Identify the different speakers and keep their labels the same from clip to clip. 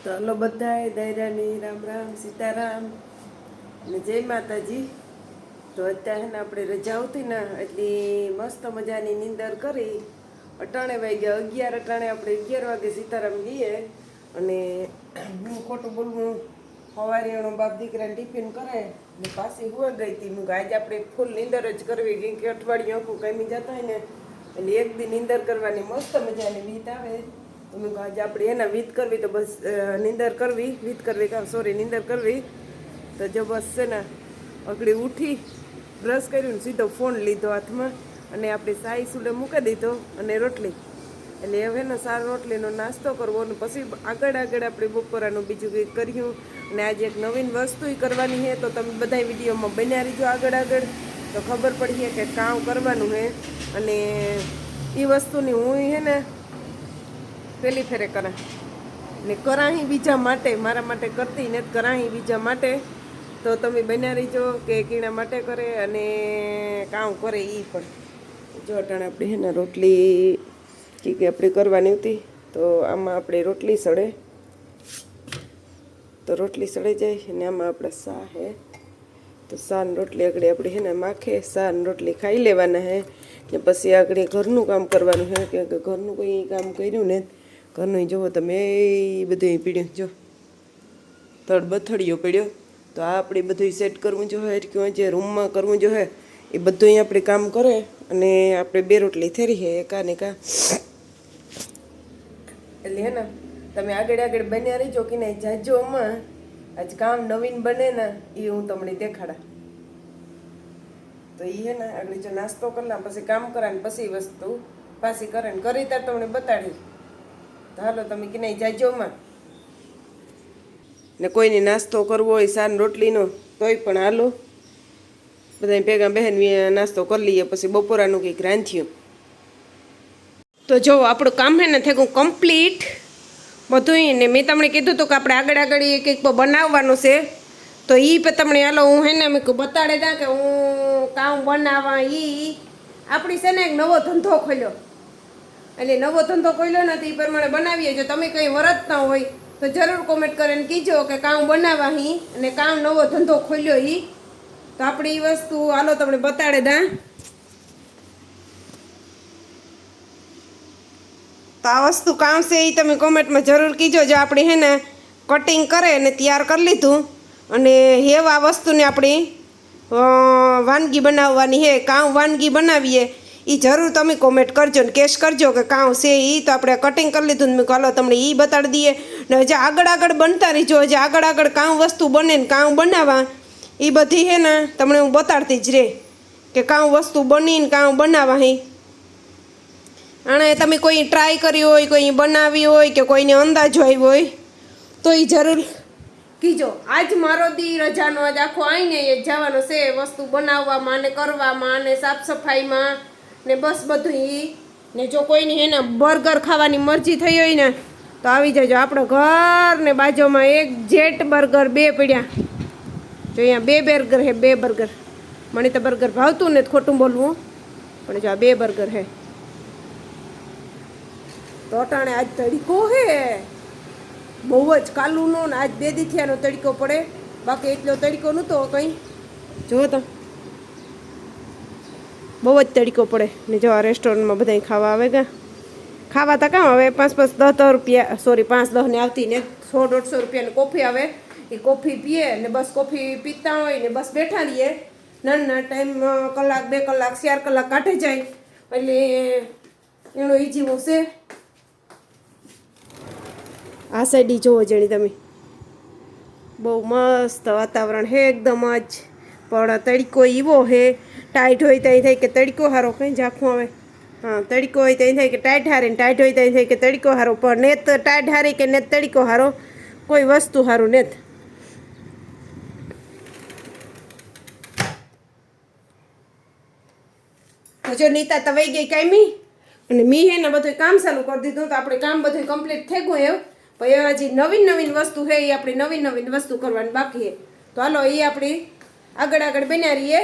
Speaker 1: તો હલો બધાય દૈરાની રામ રામ સીતારામ અને જય માતાજી. તો અત્યારે ને આપણે રજા આવતી ને એટલી મસ્ત મજાની નીંદર કરી. અટાણે વાગ્યા 11 અટાણે આપણે 11 વાગે સીતારામ ગઈએ અને હું ખોટું બોલવું સવારે બાપ દીકરાને ટિફિન કરે ને પાછી હુવા ગઈ હતી. હું આજે આપણે ફૂલ નીંદર જ કરવી કેમ કે અઠવાડિયું આખું કામી જતા હોય ને એટલે એક દી નીંદર કરવાની મસ્ત મજાની બીત આવે. તો મેં આજે આપણે એના વીત કરવી તો બસ નીંદર કરવી વીત કરવી નીંદર કરવી. તો જો બસ છે ને અગડી ઉઠી બ્રશ કર્યું સીધો ફોન લીધો હાથમાં અને આપણે સાઈ સુડે મૂકી દીધો અને રોટલી એટલે હવે ને સાર રોટલીનો નાસ્તો કરવો અને પછી આગળ આપણે બપોરાનું બીજું કંઈક કર્યું. અને આજે એક નવીન વસ્તુ કરવાની છે તો તમે બધા વિડીયોમાં બન્યા રહીજો આગળ તો ખબર પડીએ કે કામ કરવાનું છે. અને એ વસ્તુની હું છે ને પેલી ફેરે કરા ને કરાહી બીજા માટે મારા માટે કરતી ને કરાહી બીજા માટે. તો તમે બન્યા રહીજો કે કીણા માટે કરે અને કામ કરે એ પણ જો અટાણે આપણે હે ને રોટલી કે આપણે કરવાની હતી તો આમાં આપણે રોટલી સડે તો રોટલી સડી જાય અને આમાં આપણે સા હે તો સાન રોટલી આગળ આપણે હે ને માખે સાન રોટલી ખાઈ લેવાના હે ને પછી આગળ ઘરનું કામ કરવાનું હે કે ઘરનું કોઈ કામ કર્યું ને ઘરનું જુઓ તમે એ બધું પીડ્યું જો તડબથડિયો પડ્યો તો આ આપણે બધું સેટ કરવું જોઈએ કે જે રૂમમાં કરવું જોઈએ એ બધું અહીં આપણે કામ કરે અને આપણે બે રોટલી થેરી છે એકા ને કા એટલે હે ને તમે આગળ બન્યા રહીજો કે નહીં જાજો આમાં આજ કામ નવીન બને ને એ હું તમને દેખાડા. તો એ હે ને આગળ જો નાસ્તો કરલા પછી કામ કરા ને પછી વસ્તુ પાછી કરે ને કરી ત્યારે તમને બતાડી. તો હાલો તમે કે નહીં જાજોમાં ને કોઈને નાસ્તો કરવો હોય સાન રોટલીનો તોય પણ હાલો બધા ભેગા બહેન નાસ્તો કરી લઈએ પછી બપોરાનું કંઈક રાંધ્યું. તો જો આપણું કામ હે ને થયું કમ્પ્લીટ બધું ને મેં તમને કીધું હતું કે આપણે આગળ કંઈક બનાવવાનું છે તો એ તમને હાલો હું હે ને મેં બતાડે ત્યાં કે હું કામ બનાવવા આપણી છે ને એક નવો ધંધો ખોલ્યો એટલે નવો ધંધો ખોલ્યો ને તો એ પ્રમાણે બનાવીએ. જો તમે કંઈ વરતતા હોય તો જરૂર કોમેન્ટ કરીને કીજો કે કામ બનાવવા અને કામ નવો ધંધો ખોલ્યો તો આપણે એ વસ્તુ હાલો તમને બતાડે દા. તો આ વસ્તુ કામ છે એ તમે કોમેન્ટમાં જરૂર કીજો. જો આપણે હે ને કટિંગ કરે ને તૈયાર કરી લીધું અને હેવ આ વસ્તુને આપણી વાનગી બનાવવાની છે કામ વાનગી બનાવીએ એ જરૂર તમે કોમેન્ટ કરજો ને કેશ કરજો કે કામ છે એ. તો આપણે કટિંગ કરી લીધું ને મેં હાલો તમને એ બતાડી દઈએ ને હજી આગળ બનતા રહીજો. હજી આગળ કામ વસ્તુ બને ને કામ બનાવવા એ બધી છે ને તમને હું બતાડતી જ રહે કે કામ વસ્તુ બનીને કામ બનાવવા અને તમે કોઈ ટ્રાય કરી હોય કોઈ બનાવી હોય કે કોઈને અંદાજો આવ્યો હોય તો એ જરૂર કીજો. આજ મારો દી રજાનો આજ આખો આવીને એ જવાનો છે વસ્તુ બનાવવામાં ને કરવામાં ને સાફ સફાઈમાં ને બસ બધું ને જો કોઈની એને બર્ગર ખાવાની મરજી થઈ હોય ને તો આવી જજો. આપણો ઘર ને બાજુમાં એક જેટ બર્ગર બે પડ્યા જો અહીંયા બે બર્ગર હે બે બર્ગર. મને તો બર્ગર ભાવતું ને ખોટું બોલવું પણ જો આ બે બર્ગર હે. તો અટાણે આજ તડકો હે બહુ જ કાલુનો ને આજ 2 દી થયાનો તડકો પડે બાકી એટલો તડકો નહોતો કંઈ. જો તો બહુ જ તડકો પડે ને જો આ રેસ્ટોરન્ટમાં બધા ખાવા આવે કે ખાવા તો કામ આવે 5-10 રૂપિયા સોરી 5-10 ને આવતી ને 100-150 રૂપિયાની કોફી આવે એ કોફી પીએ ને બસ કોફી પીતા હોય ને બસ બેઠા રહીએ નાના ટાઈમ કલાક 2 કલાક 4 કલાક કાઢી જાય એટલે એનો એ જીવો છે. આ સાઈડ જોવો જણી તમે બહુ મસ્ત વાતાવરણ હે એકદમ જ પણ તડકો એવો હે ટાઈટ હોય ત્યાં થાય કે તડકો હારો કંઈ ઝાંખું આવે હા તડકો હોય ત્યાં થાય કે ટાઈટ હારે ને ટાઈટ હોય ત્યાં થાય કે તડકો હારો પણ નેત ટાઈટ હારી કે નેત તડકો હારો કોઈ વસ્તુ હારું નેત. જો નીતા તો વહી ગઈ કાંઈ અને મી હે ને બધું કામ ચાલુ કરી દીધું તો આપણે કામ બધું કમ્પ્લીટ થઈ ગયું એવું પણ હજી નવીન વસ્તુ છે એ આપણે નવીન વસ્તુ કરવાની બાકી છે. તો હાલો એ આપણી આગળ બન્યા રહીએ.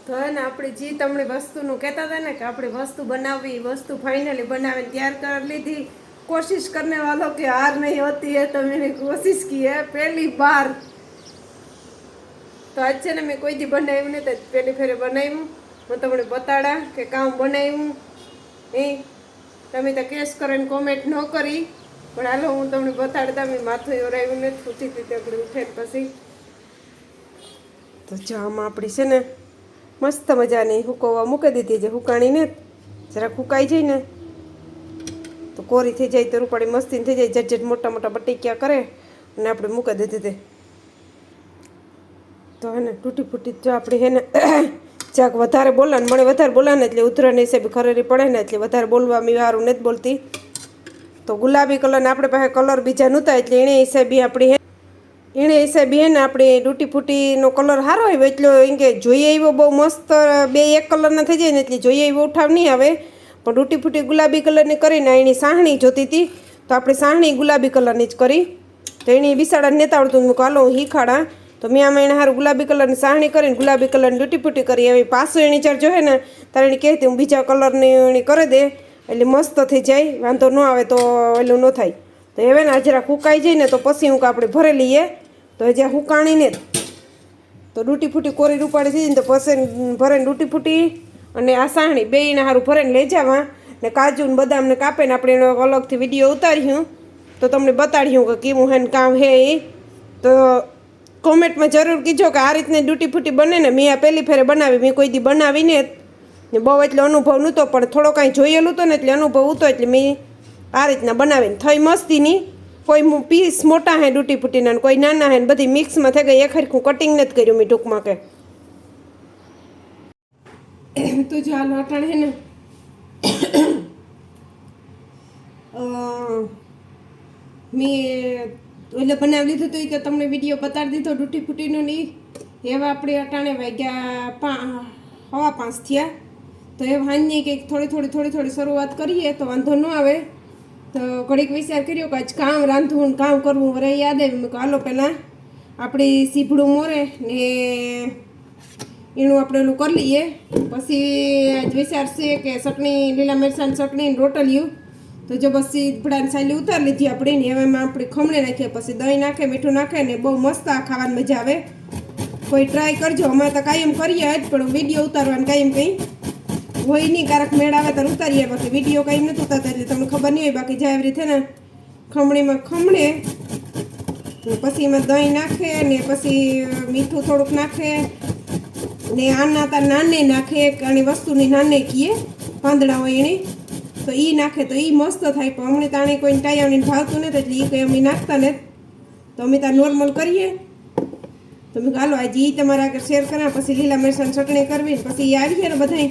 Speaker 1: તો હે ને આપણે જે તમને વસ્તુનું કહેતા હતા ને કે આપણે વસ્તુ બનાવવી, વસ્તુ ફાઇનલી બનાવીને તૈયાર કરી લીધી. कोशिश करने वालों की हार नहीं होती है, तो मैंने कोशिश की है पहली बार. તો આજ છે ને મેં કોઈ દી બનાવ્યું ને તો પહેલી ફેરે બનાવ્યું. હું તમને બતાડા કે કામ બનાવ્યું એ તમે તો કેસ કરીને કોમેન્ટ ન કરી, પણ હાલો હું તમને બતાડતા. મેં માથું ઓરાવ્યું ને છૂટી હતી આપણે ઉઠે પછી. તો જો આમાં આપણી છે ને મસ્ત મજાની હુકવવા મૂકી દીધી. જે હુકાણીને જરાક હુકાઈ જાય ને તો કોરી થઈ જાય તો રૂપાળી મસ્તીને થઈ જાય. જટ મોટા મોટા બટેક્યા કરે અને આપણે મૂકી દીધી તે. તો હે ને તૂટી ફૂટી જો આપણે હે ને જાક વધારે બોલાને મને વધારે બોલાને એટલે ઉધરાને હિસાબે ખરેરી પડે ને એટલે વધારે બોલવા મેં સારું નથી બોલતી. તો ગુલાબી કલરને આપણે પાસે કલર બીજા નહોતા એટલે એને હિસાબે આપણી હે ને આપણે તૂટી ફૂટીનો કલર સારો આવ્યો એટલો એમ કે જોઈએ એવો બહુ મસ્ત બે એક કલરના થઈ જાય ને એટલે જોઈએ એવો ઉઠાવ નહીં આવે. પણ તૂટી ફૂટી ગુલાબી કલરની કરીને એની સાહણી જોતી હતી તો આપણે સાહણી ગુલાબી કલરની જ કરી. તો એની બિસાડા નેતા આવડતું મેં હાલો હું શીખાડા. તો મેં આમાં એને સારું ગુલાબી કલરની સાહણી કરીને ગુલાબી કલરની તૂટી ફૂટી કરી. હવે પાછું એની ચાર જોઈએ ને તારે એની કહેતી હું બીજા કલરની એની કરી દે એટલે મસ્ત થઈ જાય, વાંધો ન આવે તો એલું ન થાય. તો હવે ને જરાક હુકાઈ જાય ને તો પછી હું આપણે ભરે લઈએ. તો જ્યાં હુકાણીને તો તૂટી ફૂટી કોરી રૂપાડી થઈ જાય ને તો પછી ભરે તૂટી ફૂટી અને આ સાહણી બેયને સારું ભરીને લઈ જવા. ને કાજુ ને બદામને કાપીને આપણે એનો અલગથી વિડીયો ઉતાર્યું તો તમને બતાડ્યું કે કેવું હે ને કામ હે એ. તો કોમેન્ટમાં જરૂર કીજો કે આ રીતની તૂટી ફૂટી બને ને. મેં આ પહેલી ફેરે બનાવી, મેં કોઈ દી બનાવીને ને બહુ એટલે અનુભવ નહોતો પણ થોડો કાંઈ જોયેલું હતો ને એટલે અનુભવ હતો એટલે મેં આ રીતના બનાવીને થઈ મસ્તીની. કોઈ પીસ મોટા હે તૂટી ફૂટીના કોઈ નાના હે ને બધી મિક્સમાં થઈ ગઈ. એક હરખું કટિંગ નથી કર્યું મેં ટૂંકમાં કે. તો જો આ લોટાણ હે ને મેં એટલે બનાવી લીધું હતું કે તમને વિડીયો બતાડી દીધો તૂટી ફૂટીનો નહીં. એવા આપણે અટાણે વાગ્યા 4:15 થયા. તો એ હાંજની કંઈક થોડી શરૂઆત કરીએ તો વાંધો ન આવે. તો ઘડીક વિચાર કર્યો કે આજ કામ રાંધવું ને કામ કરવું વરે યાદ આવ્યું કે હાલો પહેલાં આપણે સીભડું મોરે ને એનું આપણે એનું કરી લઈએ. પછી આજ વિચાર છે કે ચટણી લીલા મરચાંની ચટણી ને રોટલીયું. તો જો બસ સીભડાની સાલી ઉતારી લીધી આપણે ને એમાં આપણે ખમણે નાખીએ પછી દહીં નાખે મીઠું નાખે ને બહુ મસ્ત આ ખાવાની મજા આવે. કોઈ ટ્રાય કરજો. અમે તો કાયમ કરીએ જ પણ વિડીયો ઉતારવાનું કાયમ કંઈ હોય નહીં. ક્યારેક મેળ આવે તો ઉતારીએ બાકી વિડીયો કાંઈ નથી ઉતારતા એટલે તમને ખબર નહીં હોય. બાકી જાય એવી રીતે ને ખમણીમાં ખમણે ને પછી એમાં દહીં નાખે ને પછી મીઠું થોડુંક નાખે ને આના તાર નાને નાખે ઘણી વસ્તુની નાને કીએ પાંદડા હોય એની તો એ નાખે તો એ મસ્ત થાય. પણ હમણાં તાણે કોઈને ટાયાવને ભાવતું નથી એટલે એ કંઈ અમે નાખતા નથી. તો અમે ત્યાં નોર્મલ કરીએ. તો મેં હાલો આજે એ તમારા આગળ શેર કર્યા. પછી લીલા મરચાંની ચટણી કરવી પછી એ આવી ગયા ને બધાય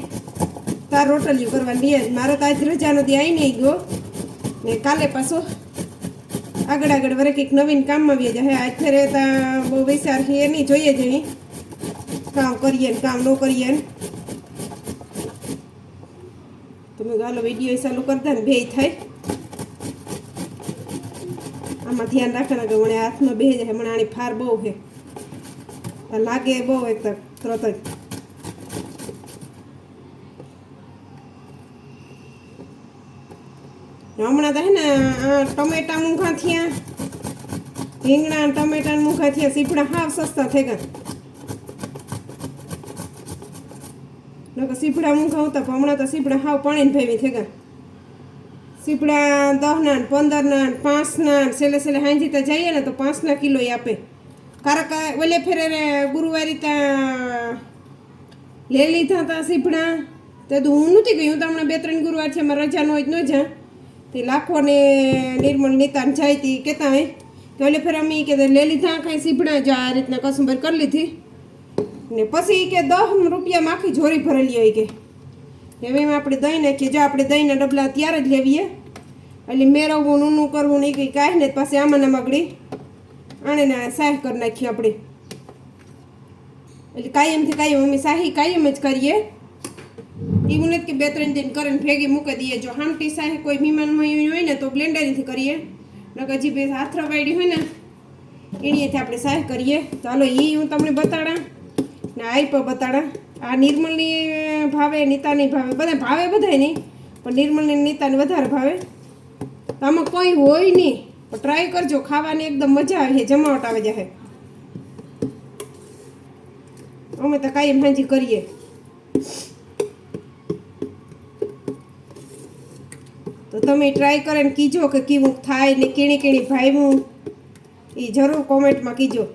Speaker 1: તાર રોટલીઓ કરવાની. મારે તો આજ રજાનો દી આવી નહીં ગયો ને કાલે પાછો આગળ વરે કંઈક નવીન કામમાં આવી જાય. આજ ફેરે ત્યાં બહુ વિચાર છે એ નહીં જોઈએ જ અહીં કામ કરીએ ને કામ ન કરીએ ને. તમે ગાલો વિડીયો ચાલુ કરતા ને બે થાય. આમાં ધ્યાન રાખવાના કે મને હાથમાં બે જાય. મને આની ફાર બહુ છે લાગે બહુ એક તરત જ. હમણાં તો હે ને ટમેટા મૂંઘા થયા, રીંગણા ટમેટા મૂંઘા થયા. સીપડા હાવ સસ્તા થઈ ગયા. સીપડા મૂંઘા હતા પણ હમણાં તો સીપડા હાવ પાણીને ભેવી થઈ ગયા. સીપડા 10 ના 15 ના 5 ના છેલ્લે હાંજી તો જઈએ ને તો 5 ના કિલો આપે. કારક ઓલે ફેરે ગુરુવારી ત્યાં લઈ લીધા હતા સીપડા. તો હું નથી ગઈ. હું તો હમણાં 2-3 ગુરુવાર છે મારે રજાનો હોય જ ન જા. તે લાખોને નિર્મળ નીતાને જાય તે કહેતા હોય કે ઓલે ફેર અમે કે લઈ લીધા કાંઈ સીપડા જો આ રીતના કસુંબર કરી લીધી ને પછી કે 10 રૂપિયામાં આખી જોરી ભરેલી હોય કે. હવે એમાં આપણે દહીં નાખીએ. જો આપણે દહીંના ડબલા ત્યારે જ લેવીએ એટલે મેળવવું નૂનું કરવું નહીં કંઈ કાંઈ ને પછી આમાં મગડી આણે ને સાહ કરી નાખીએ આપણે. એટલે કાયમથી કાયમ અમે શાહી કાયમ જ કરીએ. એવું નથી કે 2-3 દિન કરીને ભેગી મૂકી દઈએ. જો હામટી શાહી કોઈ મહેમાનમાં હોય ને તો બ્લેન્ડરથી કરીએ. નકર જે બે હાથરા વાળી હોય ને એનીથી આપણે શાહ કરીએ. તો હાલો એ હું તમને બતાડા
Speaker 2: ને આપ્યો બતાડા. આ નિર્મલની ભાવે, નીતાની ભાવે, બધા ભાવે બધાય નહીં, પણ નિર્મલની નીતાને વધારે ભાવે. આમાં કંઈ હોય નહીં, પણ ટ્રાય કરજો, ખાવાની એકદમ મજા આવે છે, જમાવટ આવે જાય. અમે તો કાયમ હાંજી કરીએ. તો તમે ટ્રાય કરીને કીજો કે કેવું થાય ને કીણી કીણી ભાવ્યું એ જરૂર કોમેન્ટમાં કીજો.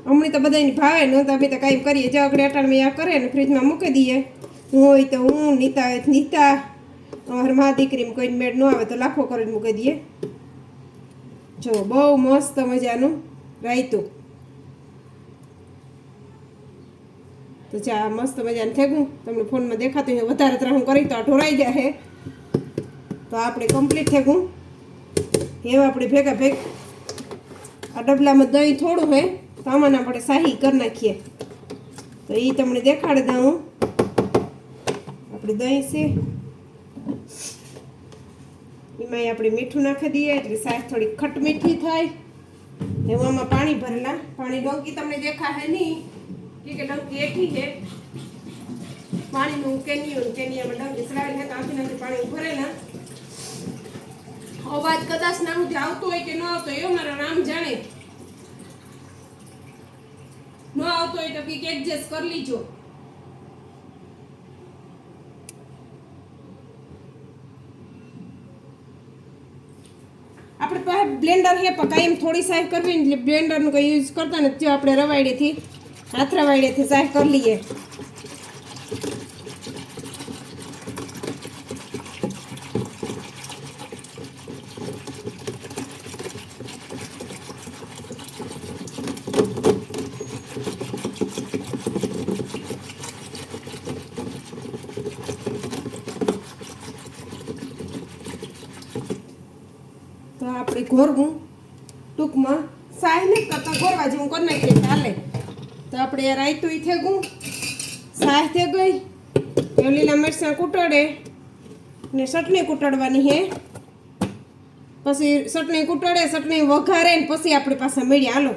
Speaker 2: હમણાં તો બધાની ભાવે ન તો અમે તો કાંઈ કરીએ, જે આગળ અટાણમાં આ કરે ને ફ્રીજમાં મૂકી દઈએ. હું હોય તો હું, નીતા હોય તો નીતા, અમારી મા દીકરીમાં કોઈને મેળ ન આવે તો લાખો કરીને મૂકી દઈએ. જો બહુ મસ્ત મજાનું રાયતું. તો ચા મસ્ત મજાનું થેગું તમને ફોનમાં દેખાતું હોય, વધારે ત્રાહું કરી તો આ ઢોરાઈ જાય. તો આપણે કમ્પ્લીટ થેગું. એવા આપણે ભેગા ભેગ આ ડબલામાં દહીં થોડું હે તો આમાં આપણે શાહી કરી નાખીએ. તો એ તમને દેખાડી દઉં. આપણે દહીં છે એમાં આપણે મીઠું નાખી દઈએ એટલે શાક થોડી ખટ મીઠી થાય. એવું આમાં પાણી ભરેલા, પાણી ડોંકી તમને દેખાશે નહીં કે ડંકી એઠી છે પાણીનું કેનિયામાં ડંકી સડાવી છે. આખી નાખી પાણી ભરેલા. અવાજ કદાચ ના આવતો હોય કે ન આવતો હોય એ મારા નામ જાણે. ન આવતો હોય તો કંઈક એડજસ્ટ કરી લીજો. આપણે પાસે બ્લેન્ડર છે પણ કાંઈ એમ થોડી સાફ કરવી ને એટલે બ્લેન્ડરનું કંઈ યુઝ કરતા નથી. જો આપણે રવાડીથી હાથરાવાડીથી સાફ કરી લઈએ. તો આપણે ઘોરવું ટૂંકમાં સાય નહીં કરતા ઘોરવા જેવું કરી નાખીએ ચાલે. તો આપણે એ રાયતું થેગું, સાય થઈ ગઈ. લીલા મરચાં કૂટાડે ને ચટણી કૂટાડવાની છે. પછી ચટણી કૂટાડે, ચટણી વઘારે ને પછી આપણી પાસે મળીએ. હાલો.